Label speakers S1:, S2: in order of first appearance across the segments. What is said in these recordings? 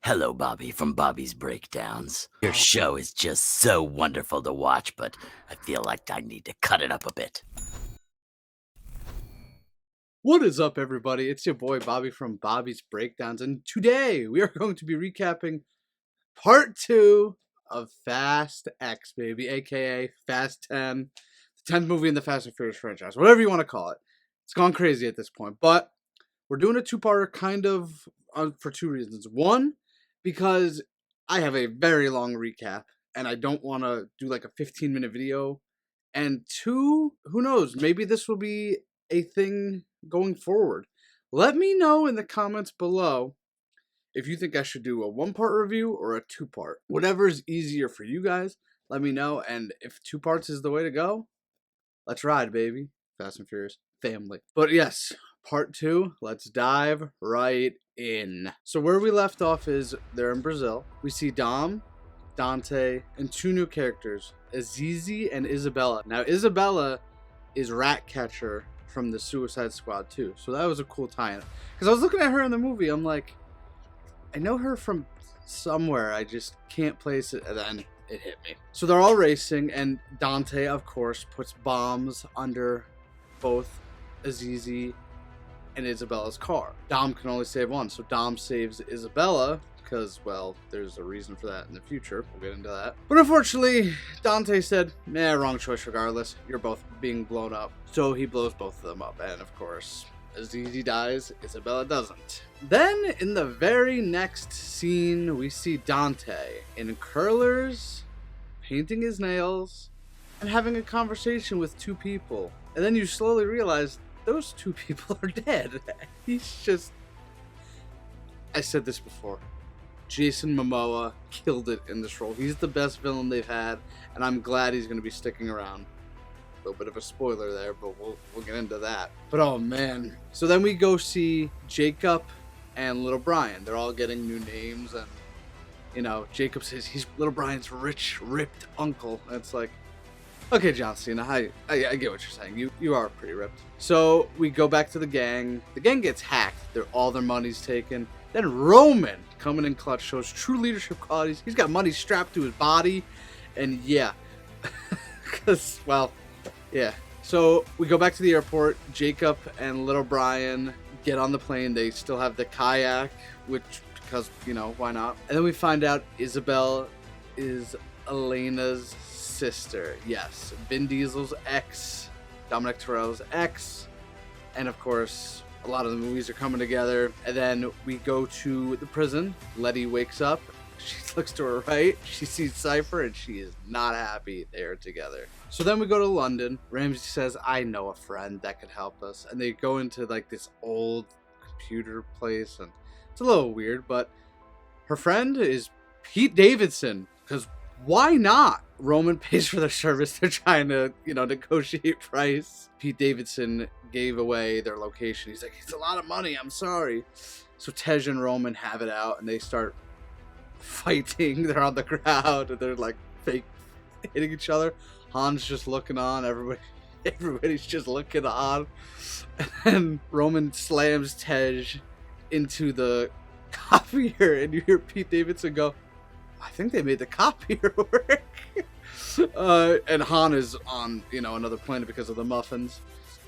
S1: Hello, Bobby from Bobby's Breakdowns. Your
S2: Oh,
S1: show is just so wonderful to watch, but I feel like I need to cut it up a bit.
S2: what is up, everybody? It's your boy Bobby from Bobby's Breakdowns, and today we are going to be recapping part 2 of Fast X, baby, aka Fast 10, the 10th movie in the Fast and Furious franchise, whatever you want to call it. It's gone crazy at this point, but we're doing a two-parter kind of for two reasons. One, because I have a very long recap, and I don't want to do like a 15-minute video. And two, who knows? Maybe this will be a thing going forward. Let me know in the comments below if you think I should do a one-part review or a two-part. Whatever is easier for you guys, let me know. And if two parts is the way to go, let's ride, baby. Fast and Furious family. But yes, part 2, let's dive right in. So where we left off is they're in Brazil. We see Dom, Dante, and two new characters, Azizi and Isabella. Now, Isabella is Ratcatcher from the Suicide Squad too, so that was a cool tie-in. Because I was looking at her in the movie, I'm like, I know her from somewhere, I just can't place it, and then it hit me. So they're all racing, and Dante, of course, puts bombs under both Azizi and Isabella's car. Dom can only save one, so Dom saves Isabella because, well, there's a reason for that in the future. We'll get into that. But unfortunately, Dante said, nah, wrong choice regardless. You're both being blown up. So he blows both of them up, and of course, Azizi dies, Isabella doesn't. Then, in the very next scene, we see Dante in curlers, painting his nails, and having a conversation with two people. And then you slowly realize those two people are dead. He's just... I said this before. Jason Momoa killed it in this role. He's the best villain they've had, and I'm glad he's going to be sticking around. A little bit of a spoiler there, but we'll get into that. But oh man. So then we go see Jacob and Little Brian. They're all getting new names, and you know, Jacob says he's Little Brian's rich, ripped uncle. And it's like, okay, John Cena, I get what you're saying. You are pretty ripped. So we go back to the gang. The gang gets hacked. All their money's taken. Then Roman, coming in clutch, shows true leadership qualities. He's got money strapped to his body. And yeah, because, well, yeah. So we go back to the airport. Jacob and Little Brian get on the plane. They still have the kayak, because, you know, why not? And then we find out Isabel is Elena's sister. Yes, Vin Diesel's ex, Dominic Toretto's ex, and of course, a lot of the movies are coming together. And then we go to the prison. Letty wakes up. She looks to her right. She sees Cypher, and she is not happy they are together. So then we go to London. Ramsey says, I know a friend that could help us. And they go into like this old computer place, and it's a little weird, but her friend is Pete Davidson, because why not? Roman pays for their service. They're trying to, you know, negotiate price. Pete Davidson gave away their location. He's like, it's a lot of money, I'm sorry. So Tej and Roman have it out, and they start fighting. They're on the ground, and they're like fake hitting each other. Han's just looking on. Everybody's just looking on. And Roman slams Tej into the copier, and you hear Pete Davidson go, I think they made the copier work. And Han is on, you know, another planet because of the muffins.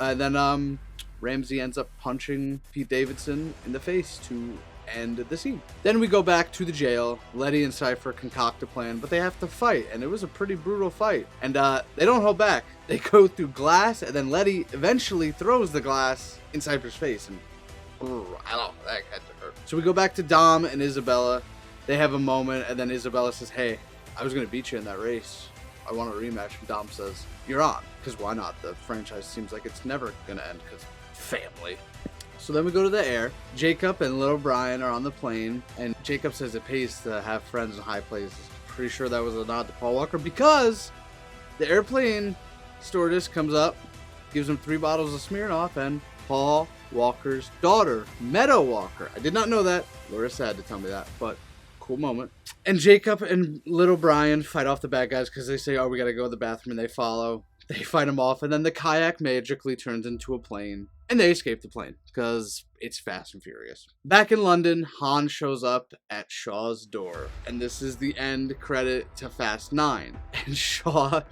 S2: And then Ramsey ends up punching Pete Davidson in the face to end the scene. Then we go back to the jail. Letty and Cypher concoct a plan, but they have to fight, and it was a pretty brutal fight. And they don't hold back. They go through glass, and then Letty eventually throws the glass in Cypher's face, and I don't know, that had to hurt. So we go back to Dom and Isabella. They have a moment, and then Isabella says, hey, I was going to beat you in that race. I want a rematch. And Dom says, you're on. Because why not? The franchise seems like it's never going to end, because family. So then we go to the air. Jacob and Little Brian are on the plane, and Jacob says it pays to have friends in high places. Pretty sure that was a nod to Paul Walker, because the airplane stewardess comes up, gives him 3 bottles of Smirnoff, and Paul Walker's daughter, Meadow Walker. I did not know that. Larissa had to tell me that, but cool moment. And Jacob and Little Brian fight off the bad guys because they say, oh, we gotta go to the bathroom, and they follow. They fight them off, and then the kayak magically turns into a plane. And they escape the plane because it's Fast and Furious. Back in London, Han shows up at Shaw's door. And this is the end credit to Fast 9. And Shaw,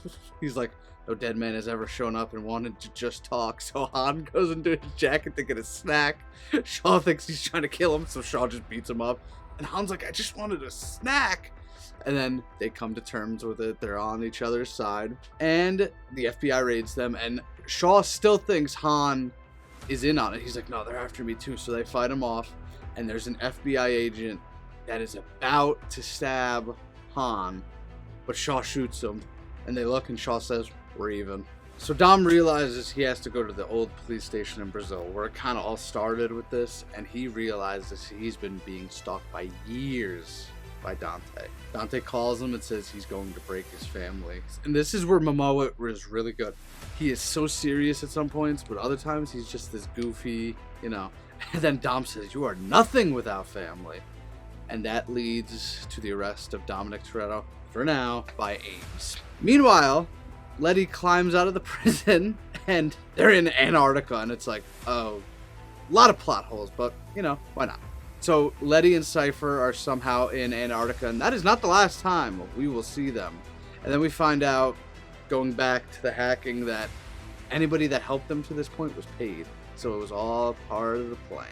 S2: he's like, no dead man has ever shown up and wanted to just talk. So Han goes into his jacket to get a snack. Shaw thinks he's trying to kill him, so Shaw just beats him up. And Han's like, I just wanted a snack. And then they come to terms with it. They're on each other's side. And the FBI raids them. And Shaw still thinks Han is in on it. He's like, no, they're after me too. So they fight him off. And there's an FBI agent that is about to stab Han. But Shaw shoots him. And they look and Shaw says, we're even. So Dom realizes he has to go to the old police station in Brazil, where it kind of all started with this, and he realizes he's been being stalked by years by Dante. Dante calls him and says he's going to break his family. And this is where Momoa was really good. He is so serious at some points, but other times he's just this goofy, you know. And then Dom says, you are nothing without family. And that leads to the arrest of Dominic Toretto, for now, by Ames. Meanwhile, Letty climbs out of the prison, and they're in Antarctica, and it's like, oh, a lot of plot holes, but, you know, why not? So Letty and Cypher are somehow in Antarctica, and that is not the last time we will see them. And then we find out, going back to the hacking, that anybody that helped them to this point was paid. So it was all part of the plan.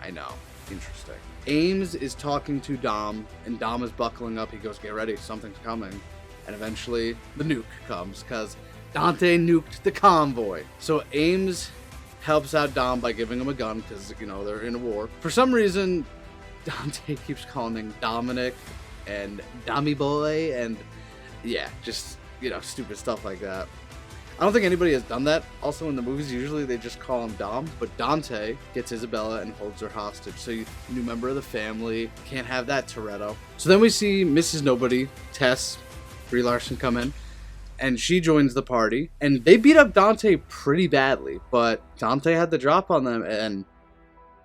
S2: I know. Interesting. Ames is talking to Dom, and Dom is buckling up. He goes, get ready, something's coming. And eventually, the nuke comes, because Dante nuked the convoy. So Ames helps out Dom by giving him a gun, because, you know, they're in a war. For some reason, Dante keeps calling him Dominic and Dommy Boy, and yeah, just, you know, stupid stuff like that. I don't think anybody has done that. Also, in the movies, usually they just call him Dom, but Dante gets Isabella and holds her hostage. So you new member of the family, can't have that, Toretto. So then we see Mrs. Nobody, Tess, Brie Larson come in, and she joins the party, and they beat up Dante pretty badly, but Dante had the drop on them, and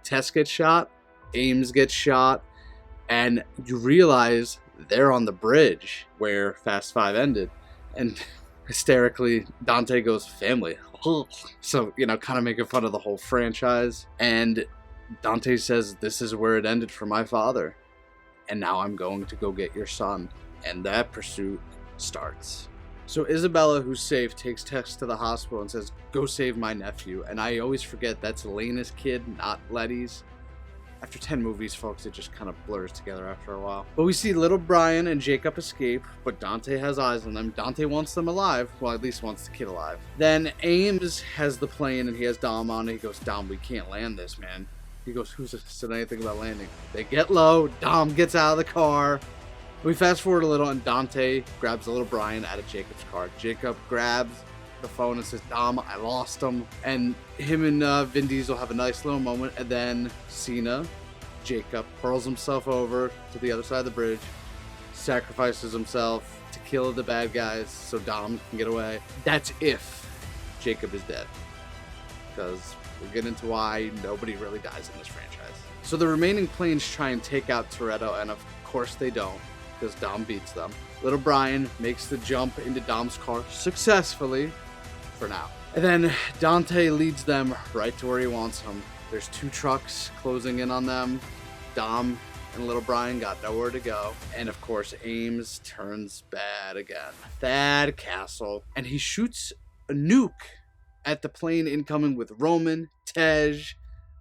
S2: Tess gets shot, Ames gets shot, and you realize they're on the bridge where Fast 5 ended, and hysterically, Dante goes, family. So, you know, kind of making fun of the whole franchise, and Dante says, this is where it ended for my father, and now I'm going to go get your son, and that pursuit starts. So Isabella, who's safe, takes Tess to the hospital and says, go save my nephew. And I always forget that's Elena's kid, not Letty's. After 10 movies, folks, it just kind of blurs together after a while. But we see little Brian and Jacob escape, but Dante has eyes on them. Dante wants them alive. Well, at least wants the kid alive. Then Ames has the plane and he has Dom on it. He goes, Dom, we can't land this, man. He goes, who's said anything about landing? They get low. Dom gets out of the car. We fast forward a little, and Dante grabs the little Brian out of Jacob's car. Jacob grabs the phone and says, Dom, I lost him. And him and Vin Diesel have a nice little moment. And then Cena, Jacob, hurls himself over to the other side of the bridge, sacrifices himself to kill the bad guys so Dom can get away. That's if Jacob is dead, because we'll get into why nobody really dies in this franchise. So the remaining planes try and take out Toretto, and of course they don't, because Dom beats them. Little Brian makes the jump into Dom's car successfully, for now. And then Dante leads them right to where he wants them. There's 2 trucks closing in on them. Dom and little Brian got nowhere to go. And of course, Ames turns bad again. Thad Castle. And he shoots a nuke at the plane incoming with Roman, Tej,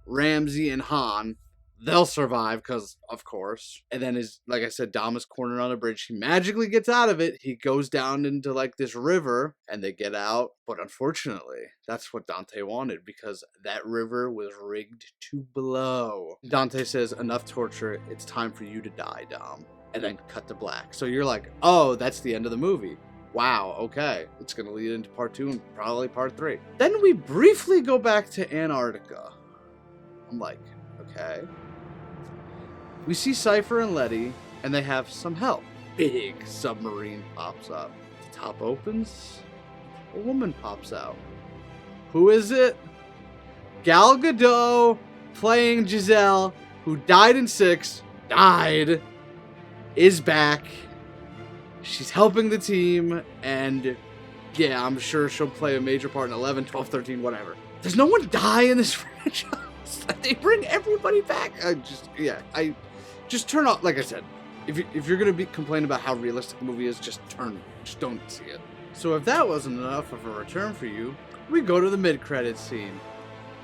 S2: Ramsey, and Han. They'll survive, because, of course. And then, like I said, Dom is cornered on a bridge. He magically gets out of it. He goes down into, like, this river, and they get out. But unfortunately, that's what Dante wanted, because that river was rigged to blow. Dante says, enough torture. It's time for you to die, Dom. And then cut to black. So you're like, oh, that's the end of the movie. Wow, okay. It's going to lead into part 2 and probably part 3. Then we briefly go back to Antarctica. I'm like, okay. We see Cypher and Letty, and they have some help. Big submarine pops up. The top opens. A woman pops out. Who is it? Gal Gadot, playing Giselle, who died in 6, is back. She's helping the team, and yeah, I'm sure she'll play a major part in 11, 12, 13, whatever. Does no one die in this franchise? They bring everybody back. I just turn off. Like I said, if you're gonna be complaining about how realistic the movie is, just don't see it. So if that wasn't enough of a return for you, we go to the mid-credits scene.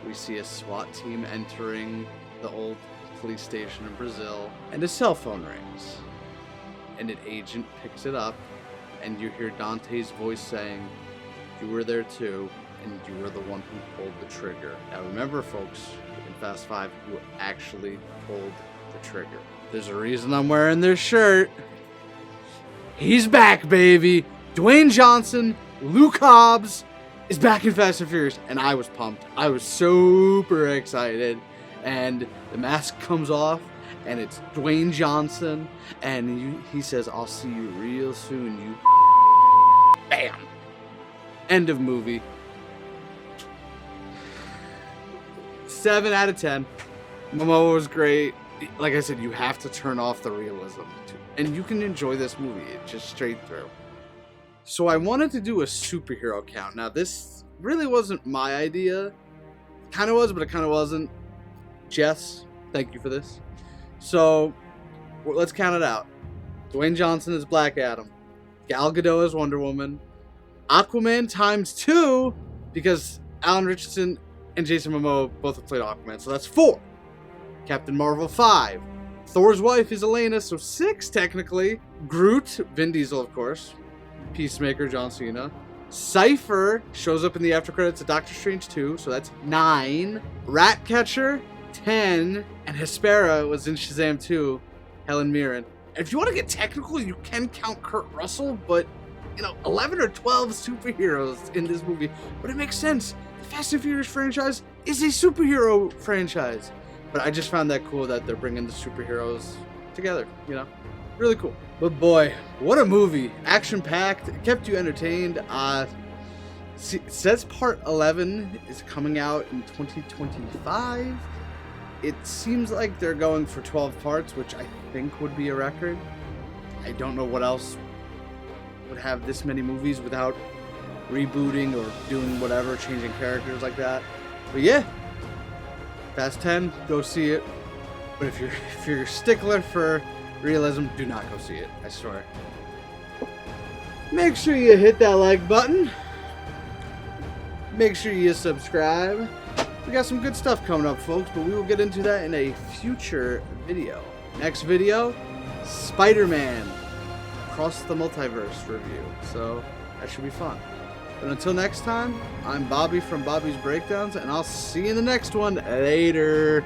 S2: We see a SWAT team entering the old police station in Brazil, and a cell phone rings. And an agent picks it up, and you hear Dante's voice saying, "You were there too, and you were the one who pulled the trigger." Now remember, folks, in Fast 5, who actually pulled the trigger. There's a reason I'm wearing this shirt. He's back, baby! Dwayne Johnson, Luke Hobbs, is back in Fast and Furious, and I was pumped. I was super excited. And the mask comes off, and it's Dwayne Johnson, and he says, "I'll see you real soon, you." Bam! End of movie. 7 out of 10. Momoa was great. Like I said, you have to turn off the realism, and you can enjoy this movie just straight through. So I wanted to do a superhero count. Now this really wasn't my idea. Kind of was, but it kind of wasn't. Jess, thank you for this. So let's count it out. Dwayne Johnson is Black Adam. Gal Gadot is Wonder Woman. Aquaman times 2, because Alan Richardson and Jason Momoa both have played Aquaman, so that's 4. Captain Marvel 5. Thor's wife is Elena, so 6 technically. Groot, Vin Diesel of course. Peacemaker, John Cena. Cypher shows up in the after credits of Doctor Strange 2, so that's 9. Ratcatcher, 10. And Hespera was in Shazam 2, Helen Mirren. And if you want to get technical, you can count Kurt Russell, but 11 or 12 superheroes in this movie. But it makes sense. The Fast and Furious franchise is a superhero franchise. But I just found that cool that they're bringing the superheroes together, Really cool. But boy, what a movie. Action-packed. It kept you entertained. It says part 11 is coming out in 2025. It seems like they're going for 12 parts, which I think would be a record. I don't know what else would have this many movies without rebooting or doing whatever, changing characters like that. But yeah, Fast 10, go see it. But if you're a stickler for realism, do not go see it. I swear. Make sure you hit that like button. Make sure you subscribe. We got some good stuff coming up, folks, but we will get into that in a future video. Next video, Spider-Man Across the Multiverse review. So that should be fun. But until next time, I'm Bobby from Bobby's Breakdowns, and I'll see you in the next one. Later.